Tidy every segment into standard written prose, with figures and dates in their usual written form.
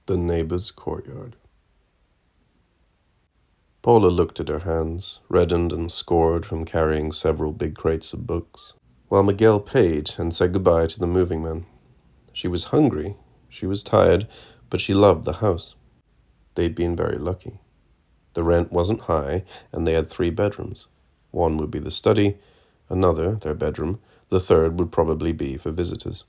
The neighbor's courtyard. Paula looked at her hands, reddened and scored from carrying several big crates of books, while Miguel paid and said goodbye to the moving man. She was hungry, she was tired, but she loved the house. They'd been very lucky. The rent wasn't high, and they had 3 bedrooms. One would be the study, another, their bedroom, the third would probably be for visitors.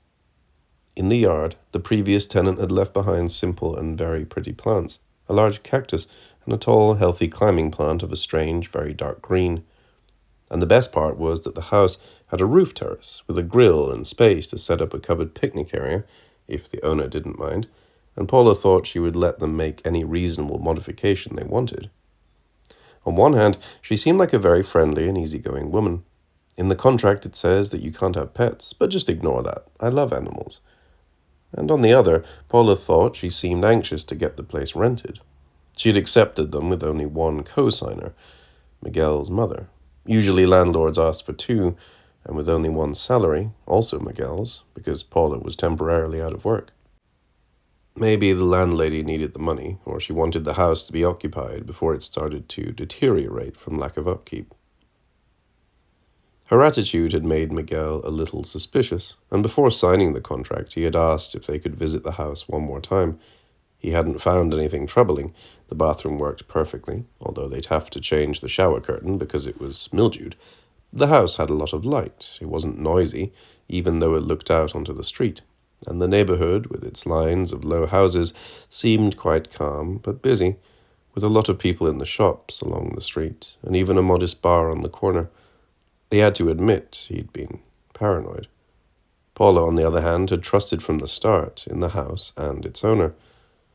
In the yard, the previous tenant had left behind simple and very pretty plants, a large cactus and a tall, healthy climbing plant of a strange, very dark green. And the best part was that the house had a roof terrace with a grill and space to set up a covered picnic area, if the owner didn't mind, and Paula thought she would let them make any reasonable modification they wanted. On one hand, she seemed like a very friendly and easygoing woman. In the contract it says that you can't have pets, but just ignore that. I love animals. And on the other, Paula thought she seemed anxious to get the place rented. She had accepted them with only one co-signer, Miguel's mother. Usually landlords asked for 2, and with only one salary, also Miguel's, because Paula was temporarily out of work. Maybe the landlady needed the money, or she wanted the house to be occupied before it started to deteriorate from lack of upkeep. Her attitude had made Miguel a little suspicious, and before signing the contract he had asked if they could visit the house one more time. He hadn't found anything troubling. The bathroom worked perfectly, although they'd have to change the shower curtain because it was mildewed. The house had a lot of light. It wasn't noisy, even though it looked out onto the street, and the neighborhood, with its lines of low houses, seemed quite calm but busy, with a lot of people in the shops along the street, and even a modest bar on the corner. He had to admit he'd been paranoid. Paula, on the other hand, had trusted from the start in the house and its owner.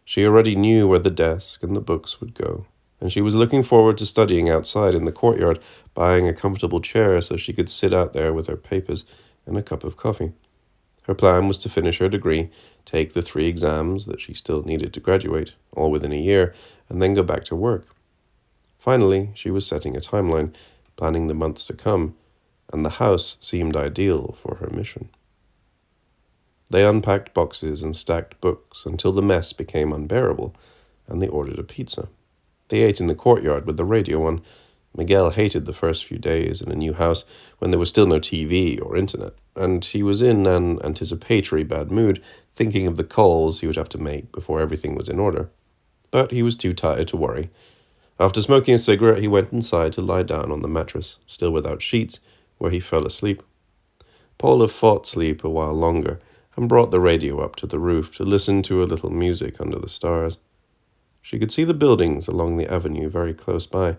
She already knew where the desk and the books would go, and she was looking forward to studying outside in the courtyard, buying a comfortable chair so she could sit out there with her papers and a cup of coffee. Her plan was to finish her degree, take the 3 exams that she still needed to graduate, all within a year, and then go back to work. Finally, she was setting a timeline, planning the months to come, and the house seemed ideal for her mission. They unpacked boxes and stacked books until the mess became unbearable, and they ordered a pizza. They ate in the courtyard with the radio on. Miguel hated the first few days in a new house when there was still no TV or internet, and he was in an anticipatory bad mood, thinking of the calls he would have to make before everything was in order. But he was too tired to worry. After smoking a cigarette, he went inside to lie down on the mattress, still without sheets, where he fell asleep. Paula fought sleep a while longer and brought the radio up to the roof to listen to a little music under the stars. She could see the buildings along the avenue very close by.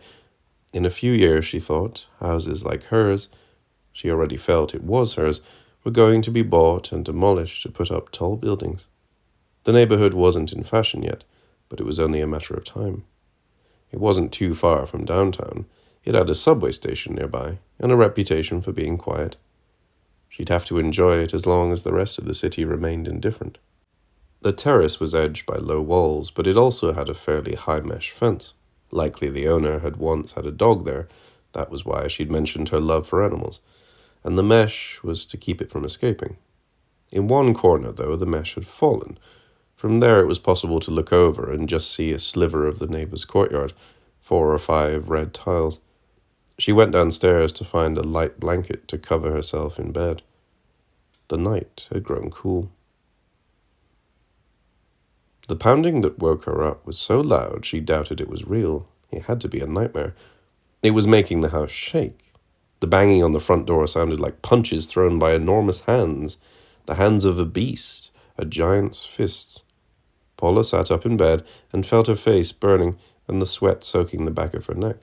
In a few years, she thought, houses like hers, she already felt it was hers, were going to be bought and demolished to put up tall buildings. The neighborhood wasn't in fashion yet, but it was only a matter of time. It wasn't too far from downtown. It had a subway station nearby, and a reputation for being quiet. She'd have to enjoy it as long as the rest of the city remained indifferent. The terrace was edged by low walls, but it also had a fairly high mesh fence. Likely the owner had once had a dog there. That was why she'd mentioned her love for animals. And the mesh was to keep it from escaping. In one corner, though, the mesh had fallen. From there it was possible to look over and just see a sliver of the neighbor's courtyard, 4 or 5 red tiles. She went downstairs to find a light blanket to cover herself in bed. The night had grown cool. The pounding that woke her up was so loud she doubted it was real. It had to be a nightmare. It was making the house shake. The banging on the front door sounded like punches thrown by enormous hands, the hands of a beast, a giant's fists. Paula sat up in bed and felt her face burning and the sweat soaking the back of her neck.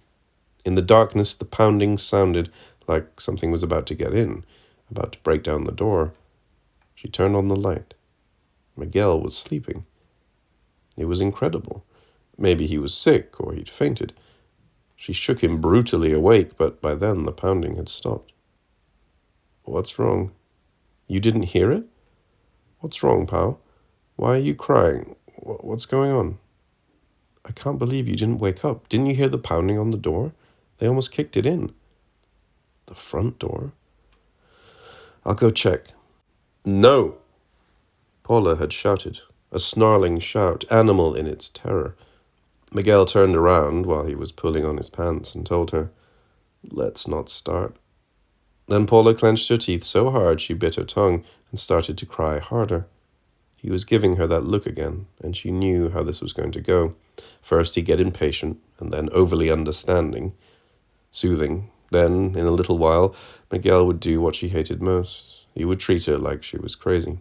In the darkness, the pounding sounded like something was about to get in, about to break down the door. She turned on the light. Miguel was sleeping. It was incredible. Maybe he was sick or he'd fainted. She shook him brutally awake, but by then the pounding had stopped. "What's wrong? You didn't hear it? What's wrong, pal? Why are you crying? What's going on? I can't believe you didn't wake up. Didn't you hear the pounding on the door? They almost kicked it in." "The front door?" "I'll go check." "No!" Paula had shouted, a snarling shout, animal in its terror. Miguel turned around while he was pulling on his pants and told her, "Let's not start." Then Paula clenched her teeth so hard she bit her tongue and started to cry harder. He was giving her that look again, and she knew how this was going to go. First he'd get impatient, and then overly understanding, soothing. Then, in a little while, Miguel would do what she hated most. He would treat her like she was crazy.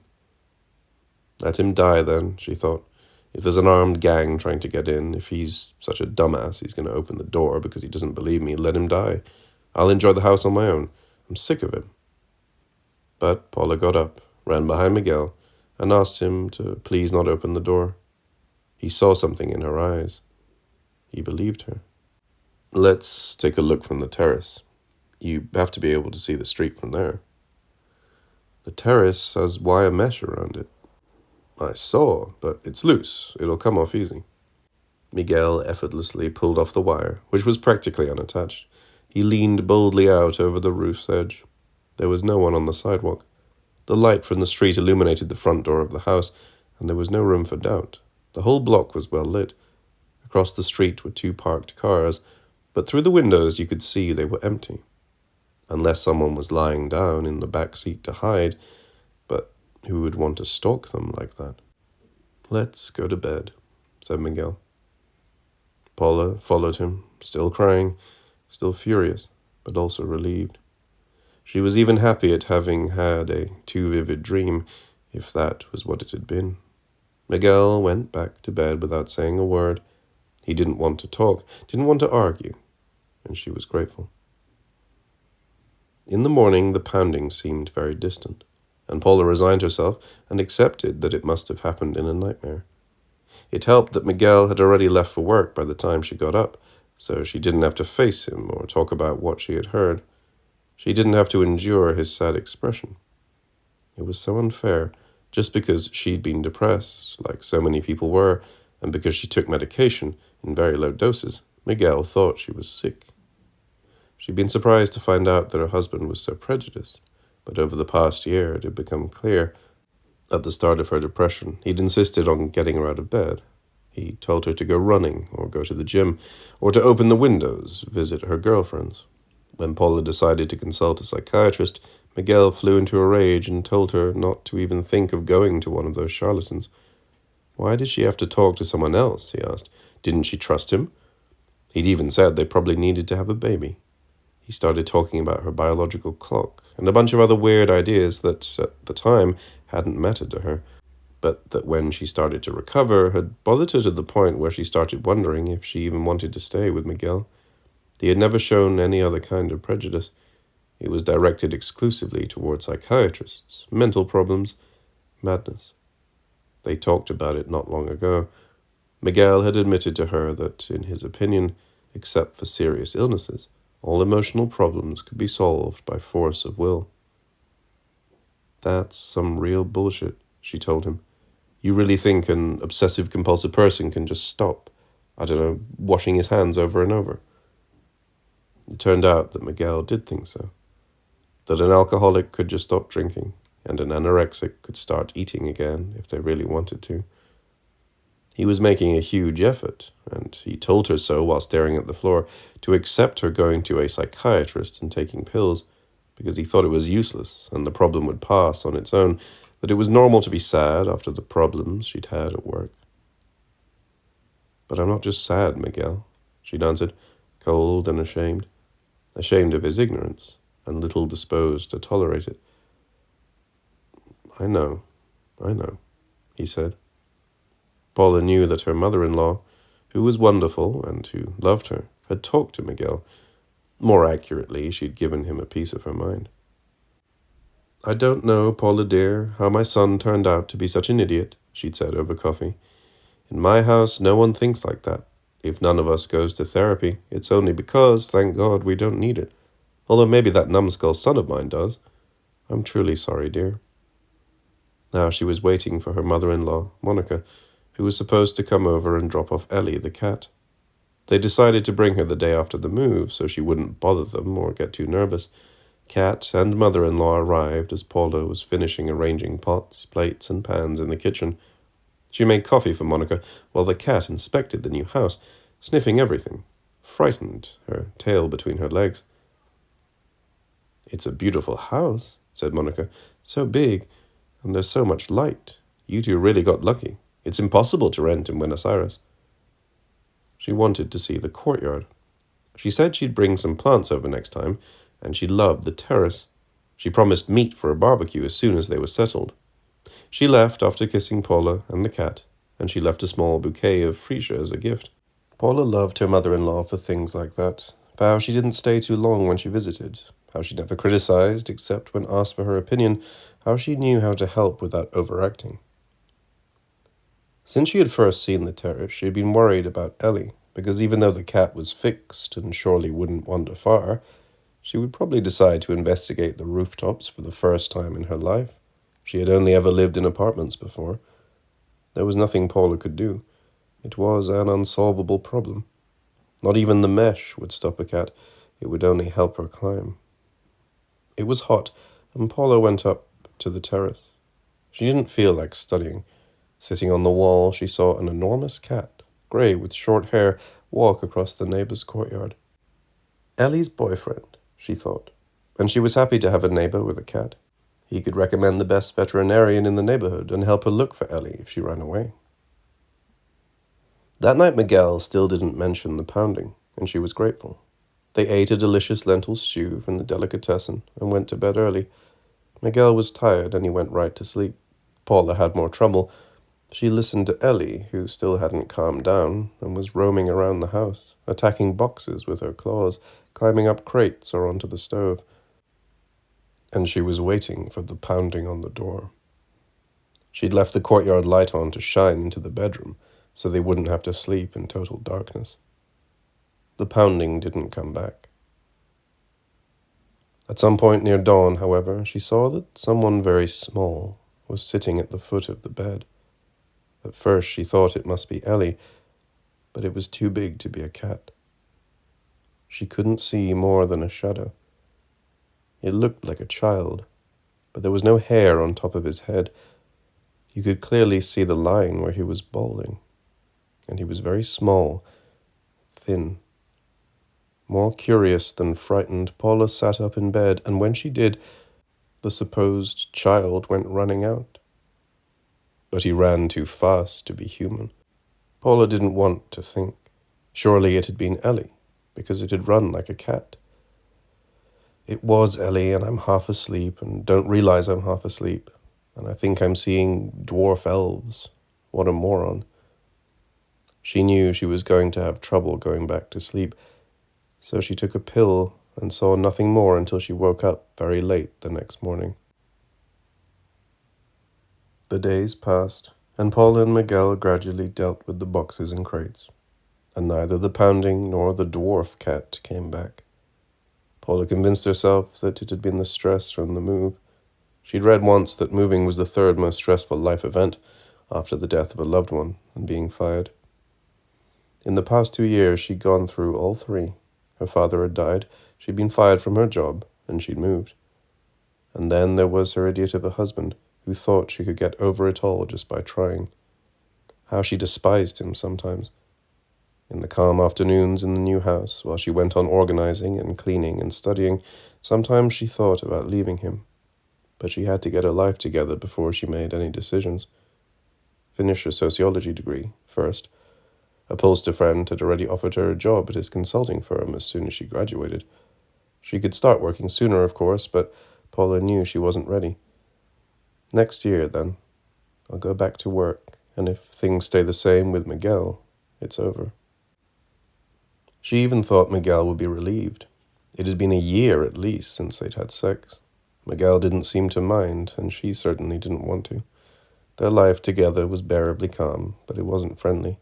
Let him die then, she thought. If there's an armed gang trying to get in, if he's such a dumbass he's going to open the door because he doesn't believe me, let him die. I'll enjoy the house on my own. I'm sick of him. But Paula got up, ran behind Miguel, and asked him to please not open the door. He saw something in her eyes. He believed her. Let's take a look from the terrace. You have to be able to see the street from there. The terrace has wire mesh around it. I saw, but it's loose. It'll come off easy. Miguel effortlessly pulled off the wire, which was practically unattached. He leaned boldly out over the roof's edge. There was no one on the sidewalk. The light from the street illuminated the front door of the house, and there was no room for doubt. The whole block was well lit. Across the street were 2 parked cars, but through the windows you could see they were empty. Unless someone was lying down in the back seat to hide, but who would want to stalk them like that? Let's go to bed, said Miguel. Paula followed him, still crying, still furious, but also relieved. She was even happy at having had a too vivid dream, if that was what it had been. Miguel went back to bed without saying a word. He didn't want to talk, didn't want to argue, and she was grateful. In the morning, the pounding seemed very distant, and Paula resigned herself and accepted that it must have happened in a nightmare. It helped that Miguel had already left for work by the time she got up, so she didn't have to face him or talk about what she had heard. She didn't have to endure his sad expression. It was so unfair, just because she'd been depressed, like so many people were, and because she took medication in very low doses, Miguel thought she was sick. She'd been surprised to find out that her husband was so prejudiced, but over the past year it had become clear. At the start of her depression, he'd insisted on getting her out of bed. He told her to go running, or go to the gym, or to open the windows, visit her girlfriends. When Paula decided to consult a psychiatrist, Miguel flew into a rage and told her not to even think of going to one of those charlatans. Why did she have to talk to someone else, he asked. Didn't she trust him? He'd even said they probably needed to have a baby. He started talking about her biological clock and a bunch of other weird ideas that, at the time, hadn't mattered to her, but that when she started to recover had bothered her to the point where she started wondering if she even wanted to stay with Miguel. He had never shown any other kind of prejudice. It was directed exclusively toward psychiatrists, mental problems, madness. They talked about it not long ago. Miguel had admitted to her that, in his opinion, except for serious illnesses, all emotional problems could be solved by force of will. That's some real bullshit, she told him. You really think an obsessive-compulsive person can just stop, I don't know, washing his hands over and over? It turned out that Miguel did think so. That an alcoholic could just stop drinking, and an anorexic could start eating again if they really wanted to. He was making a huge effort, and he told her so while staring at the floor, to accept her going to a psychiatrist and taking pills, because he thought it was useless and the problem would pass on its own, that it was normal to be sad after the problems she'd had at work. But I'm not just sad, Miguel, she'd answered, cold and ashamed of his ignorance, and little disposed to tolerate it. I know, he said. Paula knew that her mother-in-law, who was wonderful and who loved her, had talked to Miguel. More accurately, she'd given him a piece of her mind. I don't know, Paula dear, how my son turned out to be such an idiot, she'd said over coffee. In my house, no one thinks like that. If none of us goes to therapy, it's only because, thank God, we don't need it. Although maybe that numbskull son of mine does. I'm truly sorry, dear. Now she was waiting for her mother-in-law, Monica, who was supposed to come over and drop off Ellie, the cat. They decided to bring her the day after the move so she wouldn't bother them or get too nervous. Cat and mother-in-law arrived as Paula was finishing arranging pots, plates, and pans in the kitchen. She made coffee for Monica while the cat inspected the new house, sniffing everything, frightened, her tail between her legs. "It's a beautiful house," said Monica. "So big, and there's so much light. You two really got lucky. It's impossible to rent in Buenos Aires." She wanted to see the courtyard. She said she'd bring some plants over next time, and she loved the terrace. She promised meat for a barbecue as soon as they were settled. She left after kissing Paula and the cat, and she left a small bouquet of freesia as a gift. Paula loved her mother-in-law for things like that, for how she didn't stay too long when she visited, how she never criticized except when asked for her opinion, how she knew how to help without overacting. Since she had first seen the terrace, she had been worried about Ellie, because even though the cat was fixed and surely wouldn't wander far, she would probably decide to investigate the rooftops for the first time in her life. She had only ever lived in apartments before. There was nothing Paula could do. It was an unsolvable problem. Not even the mesh would stop a cat. It would only help her climb. It was hot, and Paula went up to the terrace. She didn't feel like studying. Sitting on the wall, she saw an enormous cat, grey with short hair, walk across the neighbor's courtyard. Ellie's boyfriend, she thought, and she was happy to have a neighbor with a cat. He could recommend the best veterinarian in the neighborhood and help her look for Ellie if she ran away. That night McDowell still didn't mention the pounding, and she was grateful. They ate a delicious lentil stew from the delicatessen and went to bed early. Miguel was tired and he went right to sleep. Paula had more trouble. She listened to Ellie, who still hadn't calmed down and was roaming around the house, attacking boxes with her claws, climbing up crates or onto the stove. And she was waiting for the pounding on the door. She'd left the courtyard light on to shine into the bedroom, so they wouldn't have to sleep in total darkness. The pounding didn't come back. At some point near dawn, however, she saw that someone very small was sitting at the foot of the bed. At first she thought it must be Ellie, but it was too big to be a cat. She couldn't see more than a shadow. It looked like a child, but there was no hair on top of his head. You could clearly see the line where he was balding, and he was very small, thin. More curious than frightened, Paula sat up in bed, and when she did, the supposed child went running out. But he ran too fast to be human. Paula didn't want to think. Surely it had been Ellie, because it had run like a cat. It was Ellie, and I'm half asleep, and don't realize I'm half asleep, and I think I'm seeing dwarf elves. What a moron. She knew she was going to have trouble going back to sleep, so she took a pill and saw nothing more until she woke up very late the next morning. The days passed, and Paula and Miguel gradually dealt with the boxes and crates, and neither the pounding nor the dwarf cat came back. Paula convinced herself that it had been the stress from the move. She'd read once that moving was the third most stressful life event, after the death of a loved one and being fired. In the past 2 years, she'd gone through all three. Her father had died, she'd been fired from her job, and she'd moved. And then there was her idiot of a husband, who thought she could get over it all just by trying. How she despised him sometimes. In the calm afternoons in the new house, while she went on organizing and cleaning and studying, sometimes she thought about leaving him. But she had to get her life together before she made any decisions. Finish her sociology degree first. A pollster friend had already offered her a job at his consulting firm as soon as she graduated. She could start working sooner, of course, but Paula knew she wasn't ready. Next year, then, I'll go back to work, and if things stay the same with Miguel, it's over. She even thought Miguel would be relieved. It had been a year at least since they'd had sex. Miguel didn't seem to mind, and she certainly didn't want to. Their life together was bearably calm, but it wasn't friendly.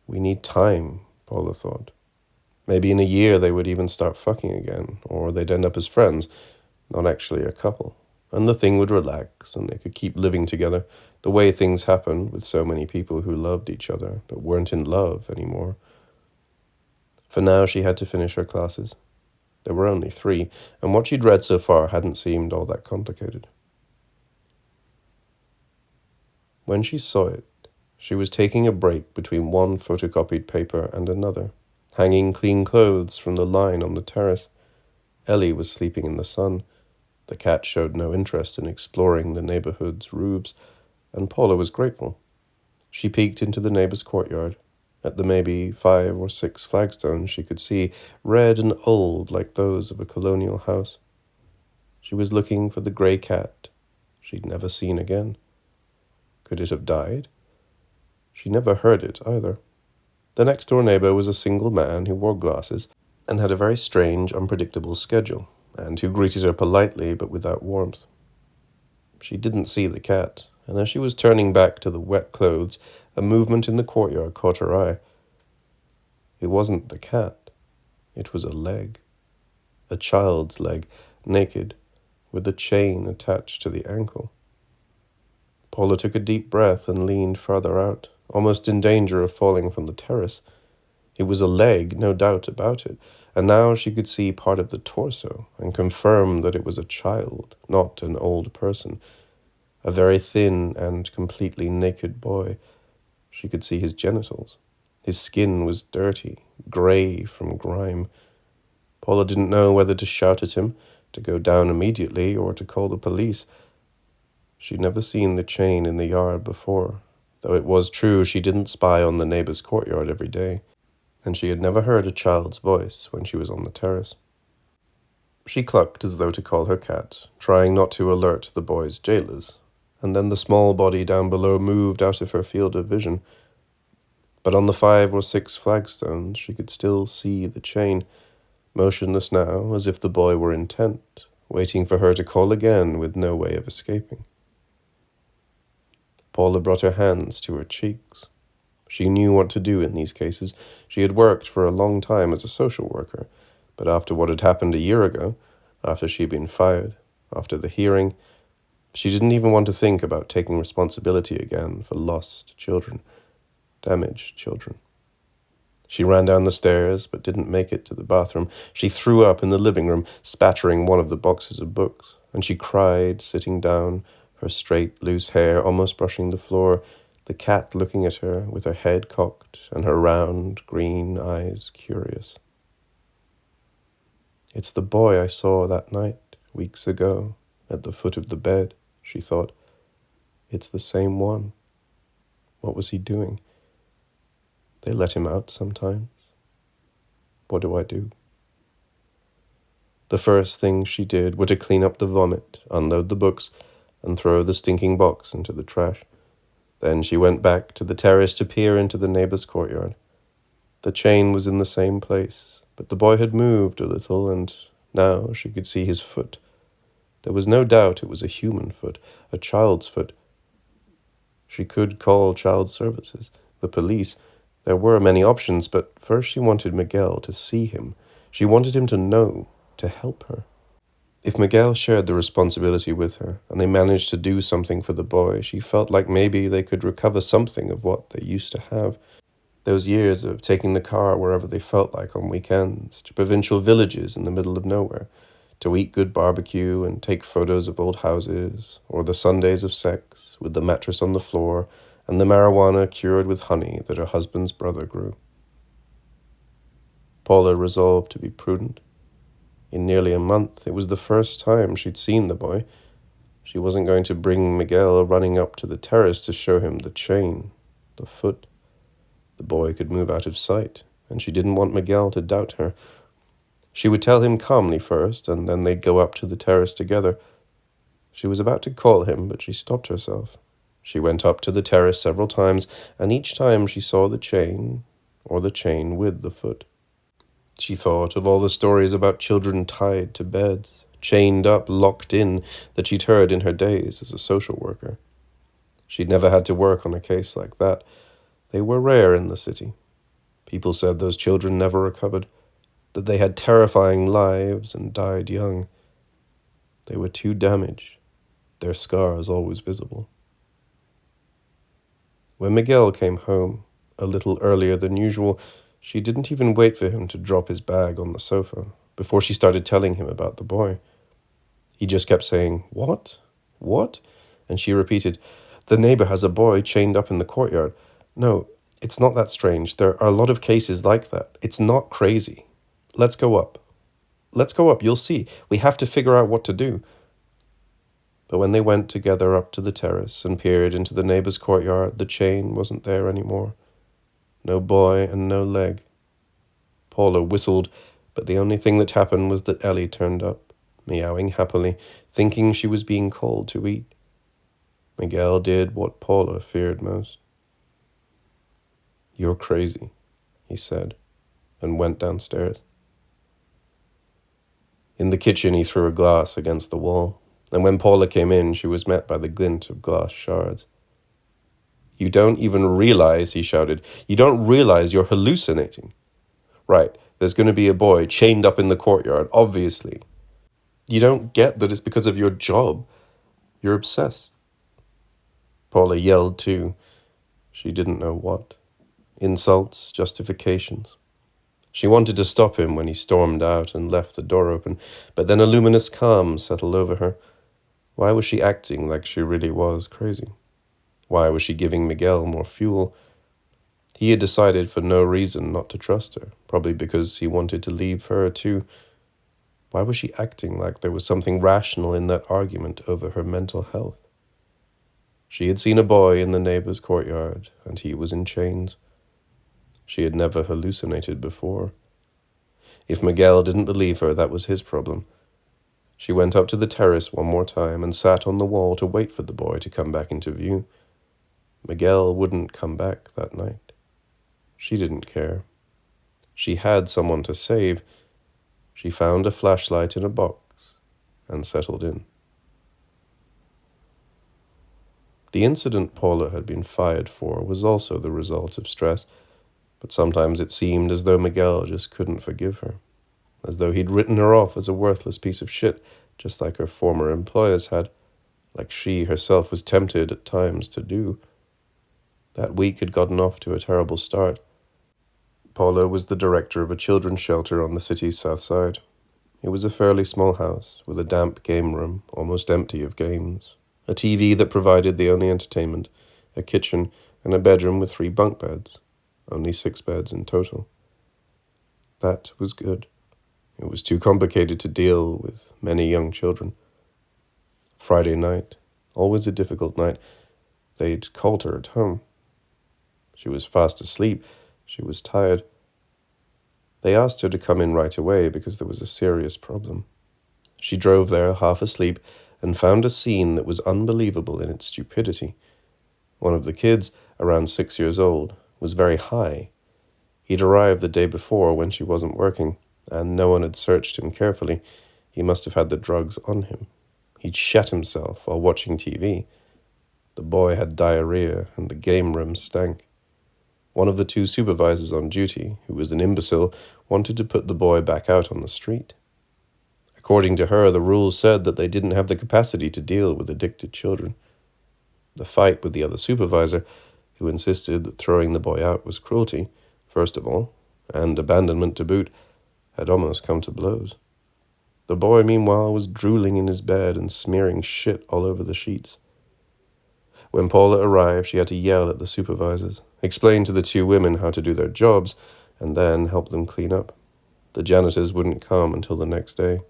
We need time, Paula thought. Maybe in a year they would even start fucking again, or they'd end up as friends, not actually a couple. And the thing would relax, and they could keep living together, the way things happened with so many people who loved each other, but weren't in love anymore. For now she had to finish her classes. There were only 3, and what she'd read so far hadn't seemed all that complicated. When she saw it, She was taking a break between one photocopied paper and another, hanging clean clothes from the line on the terrace. Ellie was sleeping in the sun. The cat showed no interest in exploring the neighborhood's roofs, and Paula was grateful. She peeked into the neighbor's courtyard. At the maybe 5 or 6 flagstones she could see, red and old like those of a colonial house. She was looking for the grey cat she'd never seen again. Could it have died? She never heard it either. The next-door neighbor was a single man who wore glasses and had a very strange, unpredictable schedule, and who greeted her politely but without warmth. She didn't see the cat, and as she was turning back to the wet clothes, a movement in the courtyard caught her eye. It wasn't the cat. It was a leg. A child's leg, naked, with a chain attached to the ankle. Paula took a deep breath and leaned farther out, almost in danger of falling from the terrace. It was a leg, no doubt about it, and now she could see part of the torso and confirm that it was a child, not an old person. A very thin and completely naked boy. She could see his genitals. His skin was dirty, grey from grime. Paula didn't know whether to shout at him, to go down immediately, or to call the police. She'd never seen the chain in the yard before, though it was true she didn't spy on the neighbor's courtyard every day, and she had never heard a child's voice when she was on the terrace. She clucked as though to call her cat, trying not to alert the boy's jailers, and then the small body down below moved out of her field of vision. But on the 5 or 6 flagstones she could still see the chain, motionless now, as if the boy were intent, waiting for her to call again with no way of escaping. Paula brought her hands to her cheeks. She knew what to do in these cases. She had worked for a long time as a social worker, but after what had happened a year ago, after she'd been fired, after the hearing, she didn't even want to think about taking responsibility again for lost children, damaged children. She ran down the stairs, but didn't make it to the bathroom. She threw up in the living room, spattering one of the boxes of books, and she cried, sitting down, her straight, loose hair almost brushing the floor, the cat looking at her with her head cocked and her round, green eyes curious. It's the boy I saw that night, weeks ago, at the foot of the bed, she thought. It's the same one. What was he doing? They let him out sometimes. What do I do? The first thing she did was to clean up the vomit, unload the books, and throw the stinking box into the trash. Then she went back to the terrace to peer into the neighbor's courtyard. The chain was in the same place, but the boy had moved a little, and now she could see his foot. There was no doubt it was a human foot, a child's foot. She could call child services, the police. There were many options, but first she wanted McDowell to see him. She wanted him to know, to help her. If McDowell shared the responsibility with her, and they managed to do something for the boy, she felt like maybe they could recover something of what they used to have. Those years of taking the car wherever they felt like on weekends, to provincial villages in the middle of nowhere, to eat good barbecue and take photos of old houses, or the Sundays of sex, with the mattress on the floor, and the marijuana cured with honey that her husband's brother grew. Paula resolved to be prudent. In nearly a month, it was the first time she'd seen the boy. She wasn't going to bring Miguel running up to the terrace to show him the chain, the foot. The boy could move out of sight, and she didn't want Miguel to doubt her. She would tell him calmly first, and then they'd go up to the terrace together. She was about to call him, but she stopped herself. She went up to the terrace several times, and each time she saw the chain, or the chain with the foot. She thought of all the stories about children tied to beds, chained up, locked in, that she'd heard in her days as a social worker. She'd never had to work on a case like that. They were rare in the city. People said those children never recovered, that they had terrifying lives and died young. They were too damaged, their scars always visible. When Miguel came home, a little earlier than usual, she didn't even wait for him to drop his bag on the sofa before she started telling him about the boy. He just kept saying, "What? What?" And she repeated, "The neighbor has a boy chained up in the courtyard. No, it's not that strange. There are a lot of cases like that. It's not crazy. Let's go up. Let's go up, you'll see. We have to figure out what to do. But when they went together up to the terrace and peered into the neighbor's courtyard, the chain wasn't there anymore. No boy and no leg. Paula whistled, but the only thing that happened was that Ellie turned up, meowing happily, thinking she was being called to eat. Miguel did what Paula feared most. "You're crazy," he said, and went downstairs. In the kitchen, he threw a glass against the wall, and when Paula came in, she was met by the glint of glass shards. "You don't even realize," he shouted. "You don't realize you're hallucinating. Right, there's going to be a boy chained up in the courtyard, obviously. You don't get that it's because of your job. You're obsessed." Paula yelled too. She didn't know what. Insults, justifications. She wanted to stop him when he stormed out and left the door open, but then a luminous calm settled over her. Why was she acting like she really was crazy? Why was she giving Miguel more fuel? He had decided for no reason not to trust her, probably because he wanted to leave her too. Why was she acting like there was something rational in that argument over her mental health? She had seen a boy in the neighbor's courtyard, and he was in chains. She had never hallucinated before. If Miguel didn't believe her, that was his problem. She went up to the terrace one more time and sat on the wall to wait for the boy to come back into view. Miguel wouldn't come back that night. She didn't care. She had someone to save. She found a flashlight in a box and settled in. The incident Paula had been fired for was also the result of stress, but sometimes it seemed as though Miguel just couldn't forgive her, as though he'd written her off as a worthless piece of shit, just like her former employers had, like she herself was tempted at times to do. That week had gotten off to a terrible start. Paula was the director of a children's shelter on the city's south side. It was a fairly small house, with a damp game room, almost empty of games, a TV that provided the only entertainment, a kitchen, and a bedroom with 3 bunk beds, only 6 beds in total. That was good. It was too complicated to deal with many young children. Friday night, always a difficult night, they'd called her at home. She was fast asleep. She was tired. They asked her to come in right away because there was a serious problem. She drove there half asleep and found a scene that was unbelievable in its stupidity. One of the kids, around 6 years old, was very high. He'd arrived the day before when she wasn't working, and no one had searched him carefully. He must have had the drugs on him. He'd shat himself while watching TV. The boy had diarrhea, and the game room stank. One of the 2 supervisors on duty, who was an imbecile, wanted to put the boy back out on the street. According to her, the rules said that they didn't have the capacity to deal with addicted children. The fight with the other supervisor, who insisted that throwing the boy out was cruelty, first of all, and abandonment to boot, had almost come to blows. The boy, meanwhile, was drooling in his bed and smearing shit all over the sheets. When Paula arrived, she had to yell at the supervisors, explain to the 2 women how to do their jobs, and then help them clean up. The janitors wouldn't come until the next day.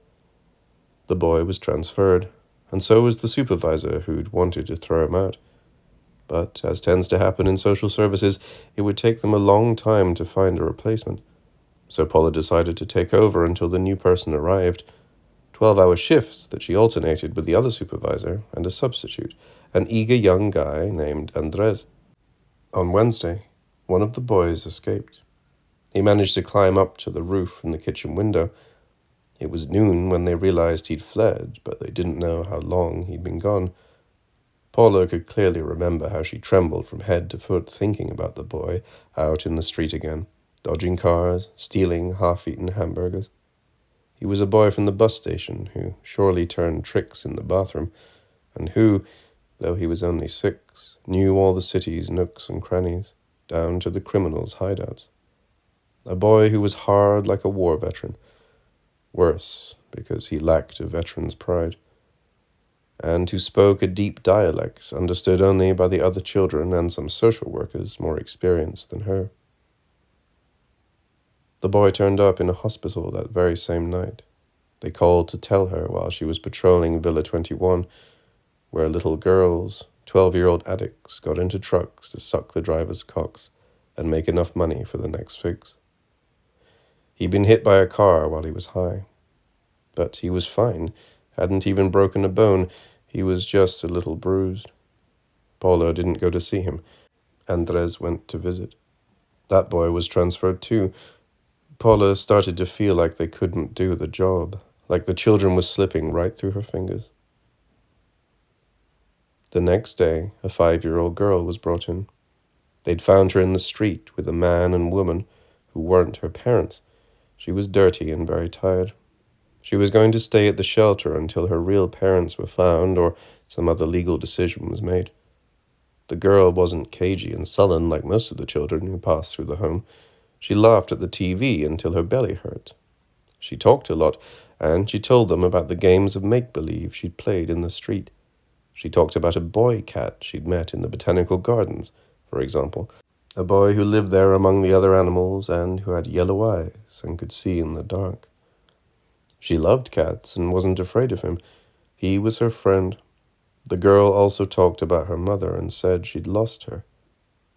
The boy was transferred, and so was the supervisor who'd wanted to throw him out. But, as tends to happen in social services, it would take them a long time to find a replacement. So Paula decided to take over until the new person arrived. 12-hour shifts that she alternated with the other supervisor and a substitute, an eager young guy named Andres. On Wednesday, one of the boys escaped. He managed to climb up to the roof from the kitchen window. It was noon when they realized he'd fled, but they didn't know how long he'd been gone. Paula could clearly remember how she trembled from head to foot thinking about the boy out in the street again, dodging cars, stealing half-eaten hamburgers. He was a boy from the bus station who surely turned tricks in the bathroom, and who, though he was only 6, knew all the city's nooks and crannies, down to the criminals' hideouts. A boy who was hard like a war veteran. Worse, because he lacked a veteran's pride. and who spoke a deep dialect understood only by the other children and some social workers more experienced than her. The boy turned up in a hospital that very same night. They called to tell her while she was patrolling Villa 21, where little girls, 12-year-old addicts, got into trucks to suck the drivers' cocks and make enough money for the next fix. He'd been hit by a car while he was high. But he was fine, hadn't even broken a bone. He was just a little bruised. Paula didn't go to see him. Andres went to visit. That boy was transferred too. Paula started to feel like they couldn't do the job, like the children were slipping right through her fingers. The next day, a 5-year-old girl was brought in. They'd found her in the street with a man and woman who weren't her parents. She was dirty and very tired. She was going to stay at the shelter until her real parents were found or some other legal decision was made. The girl wasn't cagey and sullen like most of the children who passed through the home. She laughed at the TV until her belly hurt. She talked a lot, and she told them about the games of make-believe she'd played in the street. She talked about a boy cat she'd met in the botanical gardens, for example. A boy who lived there among the other animals and who had yellow eyes and could see in the dark. She loved cats and wasn't afraid of him. He was her friend. The girl also talked about her mother and said she'd lost her.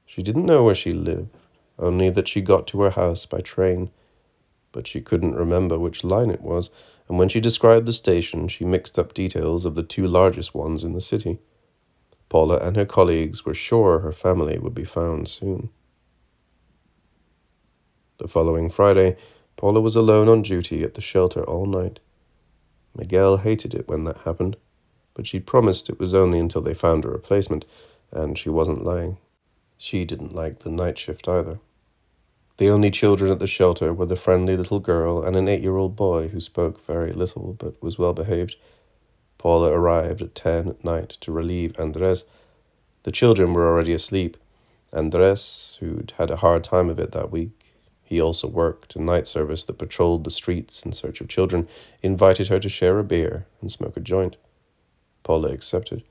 She didn't know where she lived, only that she got to her house by train. But she couldn't remember which line it was, and when she described the station, she mixed up details of the 2 largest ones in the city. Paula and her colleagues were sure her family would be found soon. The following Friday, Paula was alone on duty at the shelter all night. Miguel hated it when that happened, but she promised it was only until they found a replacement, and she wasn't lying. She didn't like the night shift either. The only children at the shelter were the friendly little girl and an 8-year-old boy who spoke very little but was well behaved. Paula arrived at 10 at night to relieve Andres. The children were already asleep. Andres, who'd had a hard time of it that week, he also worked a night service that patrolled the streets in search of children, invited her to share a beer and smoke a joint. Paula accepted.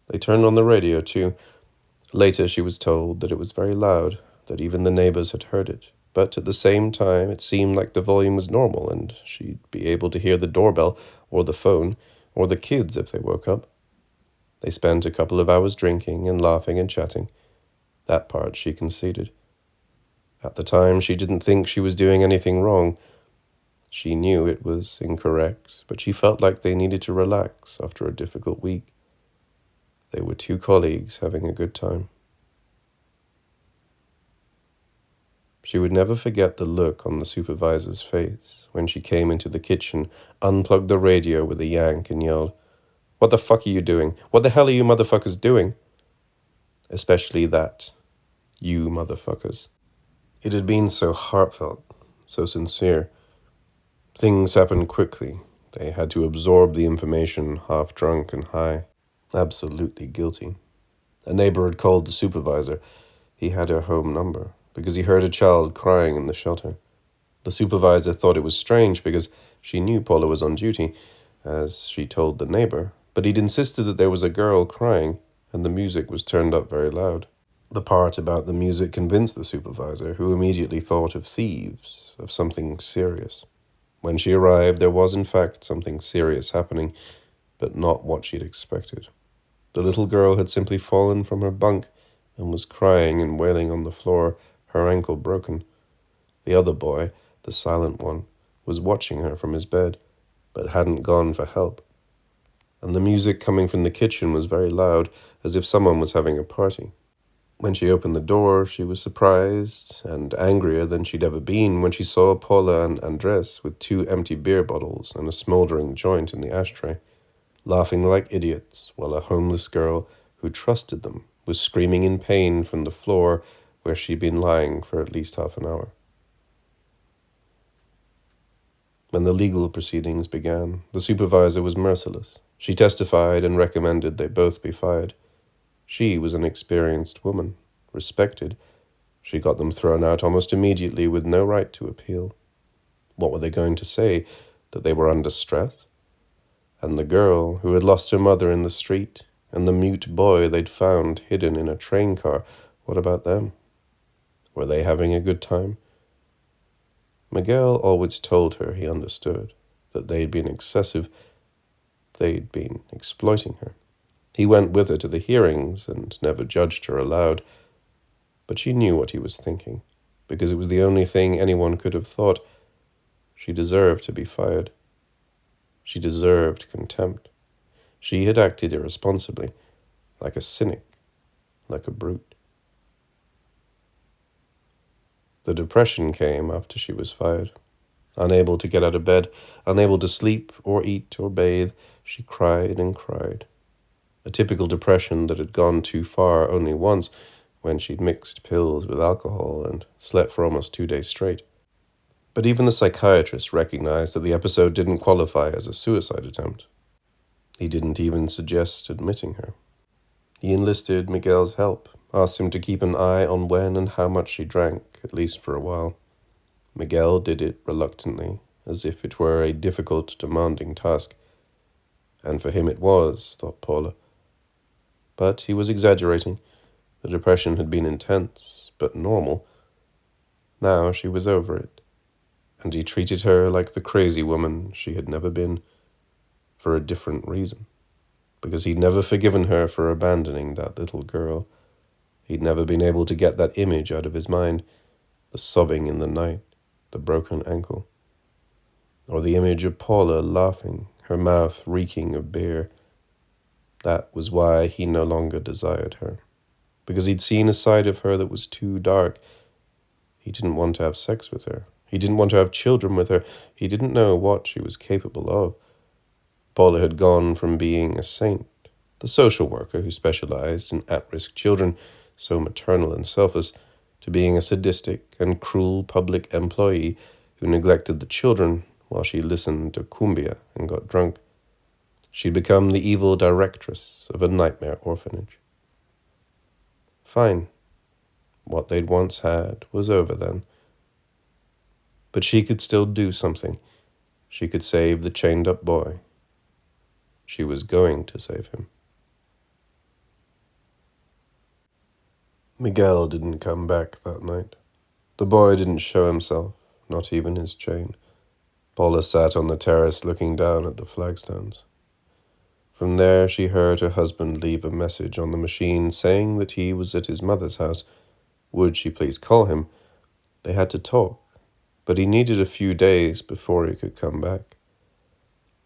They turned on the radio too. Later she was told that it was very loud, that even the neighbors had heard it, but at the same time it seemed like the volume was normal and she'd be able to hear the doorbell or the phone or the kids if they woke up. They spent a couple of hours drinking and laughing and chatting. That part she conceded. At the time, she didn't think she was doing anything wrong. She knew it was incorrect, but she felt like they needed to relax after a difficult week. They were 2 colleagues having a good time. She would never forget the look on the supervisor's face when she came into the kitchen, unplugged the radio with a yank and yelled, "What the fuck are you doing? What the hell are you motherfuckers doing?" Especially that, "you motherfuckers." It had been so heartfelt, so sincere. Things happened quickly. They had to absorb the information, half drunk and high. Absolutely guilty. A neighbor had called the supervisor. He had her home number, because he heard a child crying in the shelter. The supervisor thought it was strange because she knew Paula was on duty, as she told the neighbor, but he'd insisted that there was a girl crying, and the music was turned up very loud. The part about the music convinced the supervisor, who immediately thought of thieves, of something serious. When she arrived, there was in fact something serious happening, but not what she'd expected. The little girl had simply fallen from her bunk and was crying and wailing on the floor, her ankle broken. The other boy, the silent one, was watching her from his bed, but hadn't gone for help. And the music coming from the kitchen was very loud, as if someone was having a party. When she opened the door, she was surprised and angrier than she'd ever been when she saw Paula and Andres with 2 empty beer bottles and a smoldering joint in the ashtray, laughing like idiots while a homeless girl who trusted them was screaming in pain from the floor where she'd been lying for at least half an hour. When the legal proceedings began, the supervisor was merciless. She testified and recommended they both be fired. She was an experienced woman, respected. She got them thrown out almost immediately with no right to appeal. What were they going to say? That they were under stress? And the girl who had lost her mother in the street, and the mute boy they'd found hidden in a train car, what about them? Were they having a good time? Miguel always told her he understood, that they'd been excessive, they'd been exploiting her. He went with her to the hearings and never judged her aloud, but she knew what he was thinking, because it was the only thing anyone could have thought. She deserved to be fired. She deserved contempt. She had acted irresponsibly, like a cynic, like a brute. The depression came after she was fired. Unable to get out of bed, unable to sleep or eat or bathe, she cried and cried. A typical depression that had gone too far only once, when she'd mixed pills with alcohol and slept for almost 2 days straight. But even the psychiatrist recognized that the episode didn't qualify as a suicide attempt. He didn't even suggest admitting her. He enlisted Miguel's help, asked him to keep an eye on when and how much she drank, at least for a while. Miguel did it reluctantly, as if it were a difficult, demanding task. And for him it was, thought Paula. But he was exaggerating. The depression had been intense, but normal. Now she was over it, and he treated her like the crazy woman she had never been, for a different reason. Because he'd never forgiven her for abandoning that little girl. He'd never been able to get that image out of his mind, the sobbing in the night, the broken ankle. Or the image of Paula laughing, her mouth reeking of beer. That was why he no longer desired her. Because he'd seen a side of her that was too dark. He didn't want to have sex with her. He didn't want to have children with her. He didn't know what she was capable of. Paula had gone from being a saint, the social worker who specialized in at-risk children, so maternal and selfless, to being a sadistic and cruel public employee who neglected the children while she listened to cumbia and got drunk. She'd become the evil directress of a nightmare orphanage. Fine. What they'd once had was over then. But she could still do something. She could save the chained-up boy. She was going to save him. Miguel didn't come back that night. The boy didn't show himself, not even his chain. Paula sat on the terrace looking down at the flagstones. From there she heard her husband leave a message on the machine saying that he was at his mother's house. Would she please call him? They had to talk, but he needed a few days before he could come back.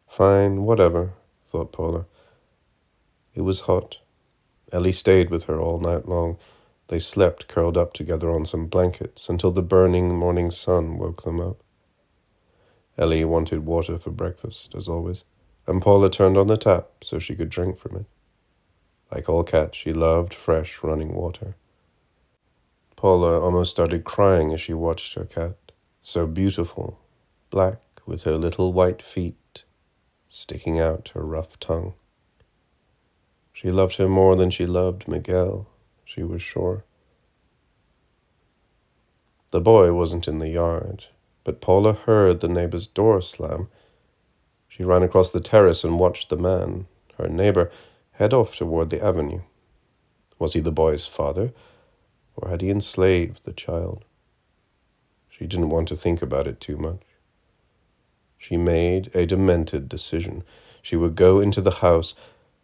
Fine, whatever, thought Paula. It was hot. Ellie stayed with her all night long. They slept curled up together on some blankets until the burning morning sun woke them up. Ellie wanted water for breakfast, as always, and Paula turned on the tap so she could drink from it. Like all cats, she loved fresh running water. Paula almost started crying as she watched her cat, so beautiful, black with her little white feet, sticking out her rough tongue. She loved her more than she loved Miguel, she was sure. The boy wasn't in the yard, but Paula heard the neighbor's door slam. She ran across the terrace and watched the man, her neighbor, head off toward the avenue. Was he the boy's father, or had he enslaved the child? She didn't want to think about it too much. She made a demented decision. She would go into the house.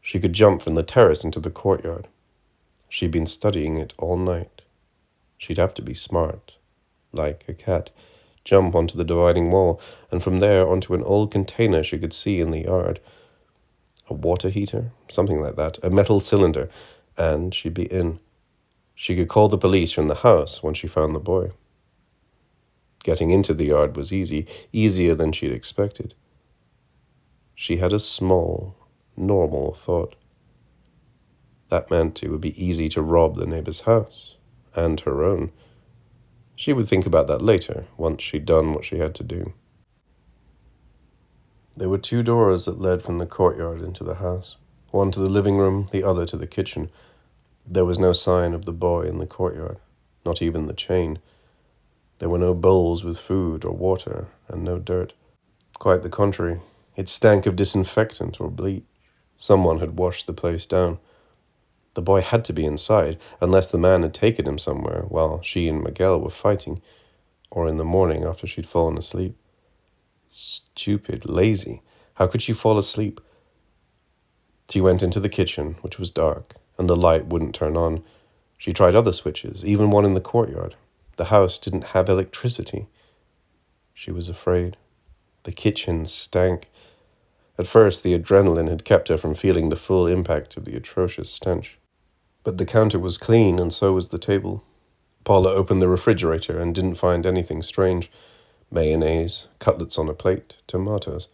She could jump from the terrace into the courtyard. She'd been studying it all night. She'd have to be smart, like a cat, jump onto the dividing wall, and from there onto an old container she could see in the yard. A water heater, something like that, a metal cylinder, and she'd be in. She could call the police from the house when she found the boy. Getting into the yard was easy, easier than she'd expected. She had a small, normal thought. That meant it would be easy to rob the neighbor's house, and her own. She would think about that later, once she'd done what she had to do. There were 2 doors that led from the courtyard into the house, one to the living room, the other to the kitchen. There was no sign of the boy in the courtyard, not even the chain. There were no bowls with food or water, and no dirt. Quite the contrary. It stank of disinfectant or bleach. Someone had washed the place down. The boy had to be inside, unless the man had taken him somewhere while she and Miguel were fighting, or in the morning after she'd fallen asleep. Stupid, lazy. How could she fall asleep? She went into the kitchen, which was dark, and the light wouldn't turn on. She tried other switches, even one in the courtyard. The house didn't have electricity. She was afraid. The kitchen stank. At first, the adrenaline had kept her from feeling the full impact of the atrocious stench. But the counter was clean, and so was the table. Paula opened the refrigerator and didn't find anything strange. Mayonnaise, cutlets on a plate, tomatoes.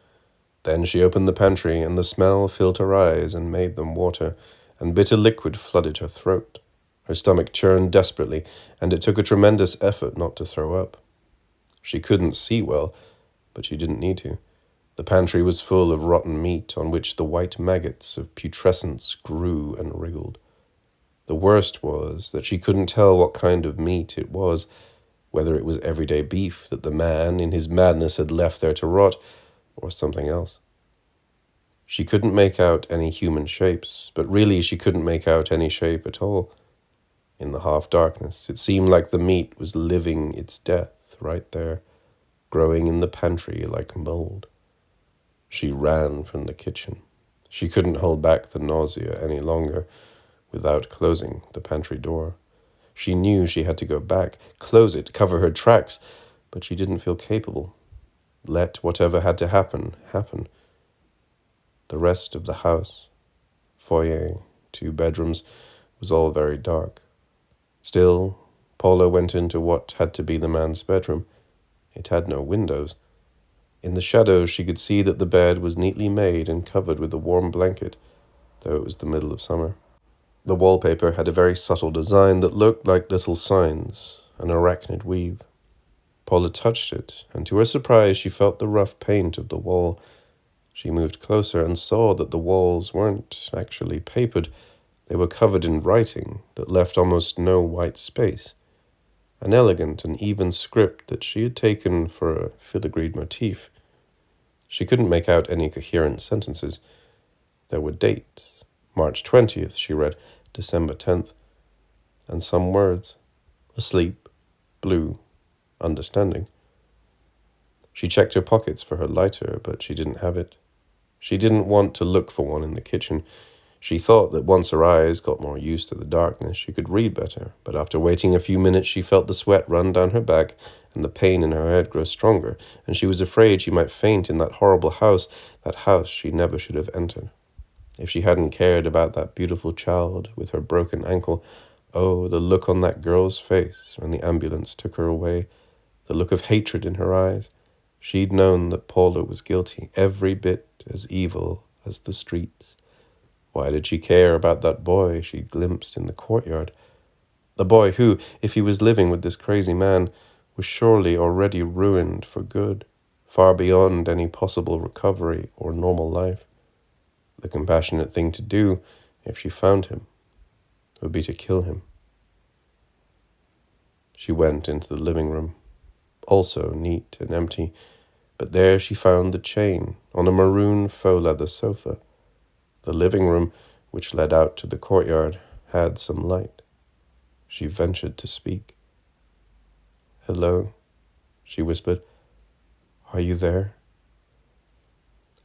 Then she opened the pantry, and the smell filled her eyes and made them water, and bitter liquid flooded her throat. Her stomach churned desperately, and it took a tremendous effort not to throw up. She couldn't see well, but she didn't need to. The pantry was full of rotten meat on which the white maggots of putrescence grew and wriggled. The worst was that she couldn't tell what kind of meat it was, whether it was everyday beef that the man, in his madness, had left there to rot, or something else. She couldn't make out any human shapes, but really she couldn't make out any shape at all. In the half-darkness, it seemed like the meat was living its death right there, growing in the pantry like mold. She ran from the kitchen. She couldn't hold back the nausea any longer without closing the pantry door. She knew she had to go back, close it, cover her tracks, but she didn't feel capable. Let whatever had to happen, happen. The rest of the house, foyer, 2 bedrooms, was all very dark. Still, Paula went into what had to be the man's bedroom. It had no windows. In the shadows, she could see that the bed was neatly made and covered with a warm blanket, though it was the middle of summer. The wallpaper had a very subtle design that looked like little signs, an arachnid weave. Paula touched it, and to her surprise, she felt the rough paint of the wall. She moved closer and saw that the walls weren't actually papered. They were covered in writing that left almost no white space. An elegant and even script that she had taken for a filigreed motif. She couldn't make out any coherent sentences. There were dates. March 20th, she read, December 10th, and some words. Asleep, blue, understanding. She checked her pockets for her lighter, but she didn't have it. She didn't want to look for one in the kitchen. She thought that once her eyes got more used to the darkness, she could read better, but after waiting a few minutes, she felt the sweat run down her back and the pain in her head grow stronger, and she was afraid she might faint in that horrible house, that house she never should have entered. If she hadn't cared about that beautiful child with her broken ankle, oh, the look on that girl's face when the ambulance took her away, the look of hatred in her eyes. She'd known that Paula was guilty, every bit as evil as the streets. Why did she care about that boy she'd glimpsed in the courtyard? The boy who, if he was living with this crazy man, was surely already ruined for good, far beyond any possible recovery or normal life. The compassionate thing to do, if she found him, would be to kill him. She went into the living room, also neat and empty, but there she found the chain on a maroon faux leather sofa. The living room, which led out to the courtyard, had some light. She ventured to speak. "Hello," she whispered. "Are you there?"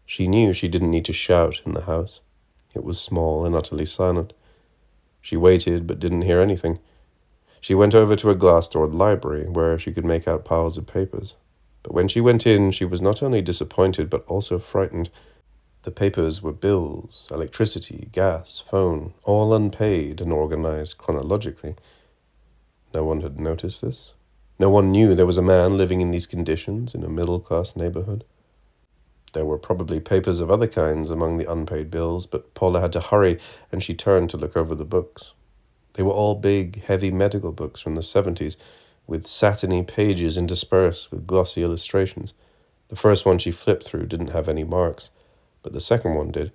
She knew she didn't need to shout in the house. It was small and utterly silent. She waited but didn't hear anything. She went over to a glass-doored library where she could make out piles of papers. But when she went in, she was not only disappointed but also frightened. The papers were bills, electricity, gas, phone, all unpaid and organized chronologically. No one had noticed this. No one knew there was a man living in these conditions in a middle-class neighborhood. There were probably papers of other kinds among the unpaid bills, but Paula had to hurry, and she turned to look over the books. They were all big, heavy medical books from the 70s, with satiny pages interspersed with glossy illustrations. The first one she flipped through didn't have any marks, but the second one did.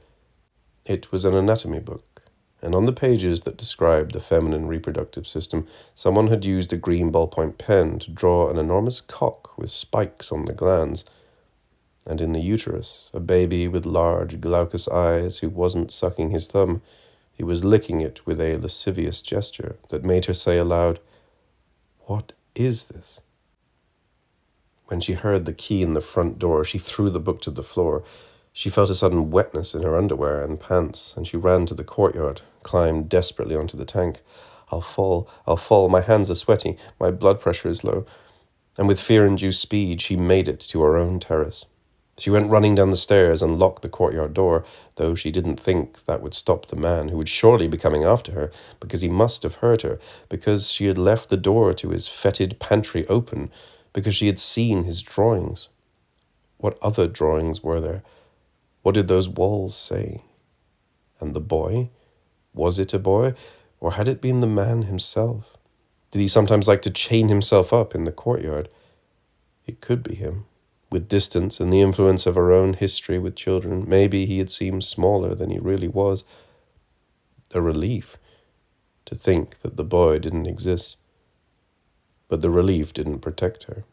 It was an anatomy book, and on the pages that described the feminine reproductive system, someone had used a green ballpoint pen to draw an enormous cock with spikes on the glands. And in the uterus, a baby with large glaucous eyes who wasn't sucking his thumb. He was licking it with a lascivious gesture that made her say aloud, "What is this?" When she heard the key in the front door, she threw the book to the floor. She felt a sudden wetness in her underwear and pants, and she ran to the courtyard, climbed desperately onto the tank. I'll fall, my hands are sweaty, my blood pressure is low. And with fear-induced speed, she made it to her own terrace. She went running down the stairs and locked the courtyard door, though she didn't think that would stop the man who would surely be coming after her, because he must have heard her, because she had left the door to his fetid pantry open, because she had seen his drawings. What other drawings were there? What did those walls say? And the boy? Was it a boy? Or had it been the man himself? Did he sometimes like to chain himself up in the courtyard? It could be him. With distance and the influence of her own history with children, maybe he had seemed smaller than he really was. A relief to think that the boy didn't exist. But the relief didn't protect her.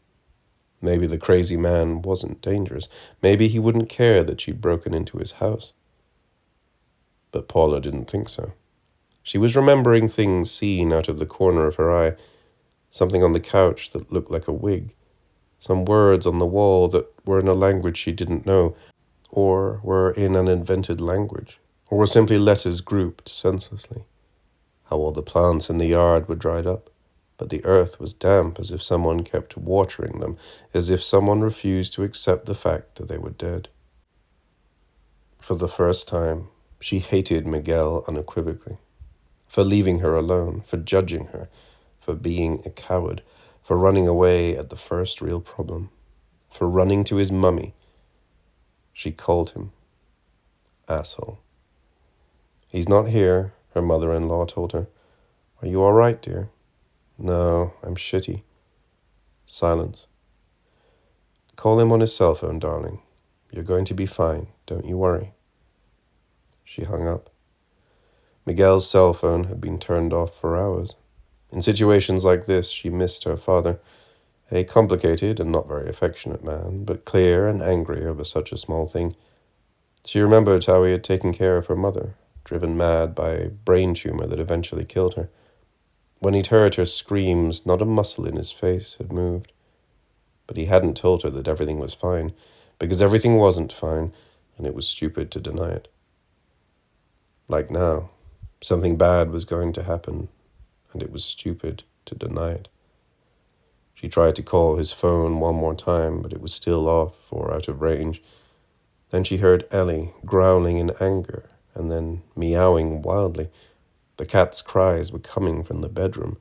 Maybe the crazy man wasn't dangerous. Maybe he wouldn't care that she'd broken into his house. But Paula didn't think so. She was remembering things seen out of the corner of her eye, something on the couch that looked like a wig, some words on the wall that were in a language she didn't know, or were in an invented language, or were simply letters grouped senselessly. How all the plants in the yard were dried up, but the earth was damp as if someone kept watering them, as if someone refused to accept the fact that they were dead. For the first time, she hated Miguel unequivocally. For leaving her alone, for judging her, for being a coward, for running away at the first real problem, for running to his mummy. She called him asshole. "He's not here," her mother-in-law told her. "Are you all right, dear?" "No, I'm shitty." Silence. "Call him on his cell phone, darling. You're going to be fine, don't you worry." She hung up. Miguel's cell phone had been turned off for hours. In situations like this, she missed her father, a complicated and not very affectionate man, but clear and angry over such a small thing. She remembered how he had taken care of her mother, driven mad by a brain tumor that eventually killed her. When he'd heard her screams, not a muscle in his face had moved. But he hadn't told her that everything was fine, because everything wasn't fine, and it was stupid to deny it. Like now, something bad was going to happen, and it was stupid to deny it. She tried to call his phone one more time, but it was still off or out of range. Then she heard Ellie growling in anger, and then meowing wildly. The cat's cries were coming from the bedroom.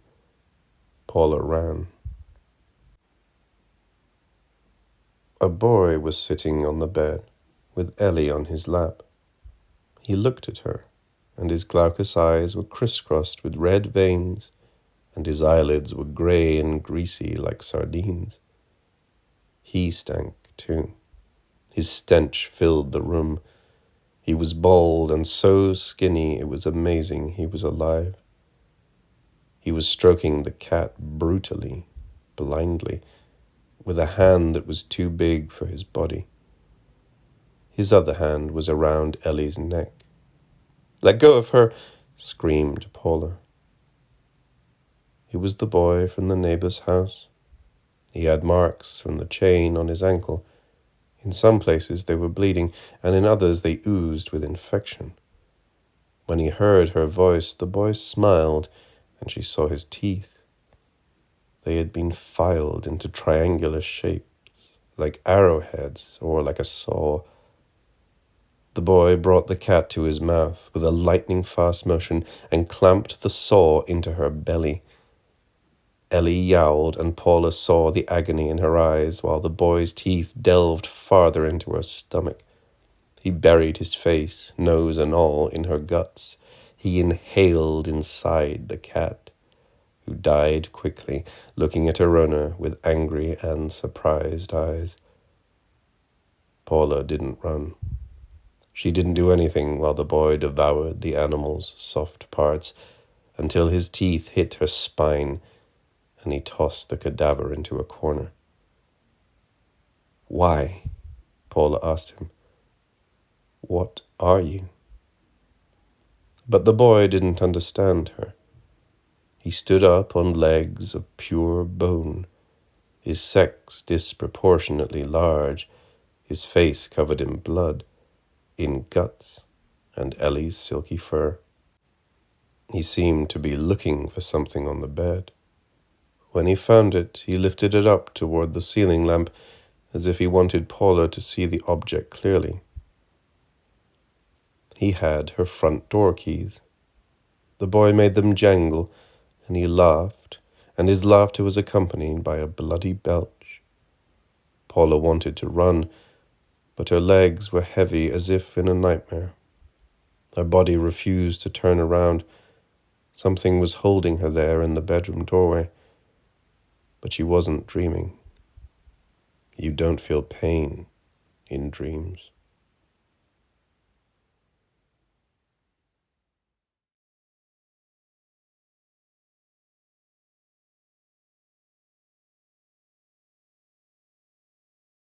Paula ran. A boy was sitting on the bed, with Ellie on his lap. He looked at her, and his glaucous eyes were crisscrossed with red veins, and his eyelids were grey and greasy like sardines. He stank, too. His stench filled the room. He was bald and so skinny it was amazing he was alive. He was stroking the cat brutally, blindly, with a hand that was too big for his body. His other hand was around Ellie's neck. "Let go of her!" screamed Paula. He was the boy from the neighbor's house. He had marks from the chain on his ankle. In some places they were bleeding, and in others they oozed with infection. When he heard her voice, the boy smiled, and she saw his teeth. They had been filed into triangular shapes, like arrowheads or like a saw. The boy brought the cat to his mouth with a lightning-fast motion and clamped the saw into her belly. Ellie yowled, and Paula saw the agony in her eyes while the boy's teeth delved farther into her stomach. He buried his face, nose and all, in her guts. He inhaled inside the cat, who died quickly, looking at her owner with angry and surprised eyes. Paula didn't run. She didn't do anything while the boy devoured the animal's soft parts until his teeth hit her spine and he tossed the cadaver into a corner. "Why?" Paula asked him. "What are you?" But the boy didn't understand her. He stood up on legs of pure bone, his sex disproportionately large, his face covered in blood, in guts, and Ellie's silky fur. He seemed to be looking for something on the bed. When he found it, he lifted it up toward the ceiling lamp, as if he wanted Paula to see the object clearly. He had her front door keys. The boy made them jangle, and he laughed, and his laughter was accompanied by a bloody belch. Paula wanted to run, but her legs were heavy as if in a nightmare. Her body refused to turn around. Something was holding her there in the bedroom doorway. But she wasn't dreaming. You don't feel pain in dreams.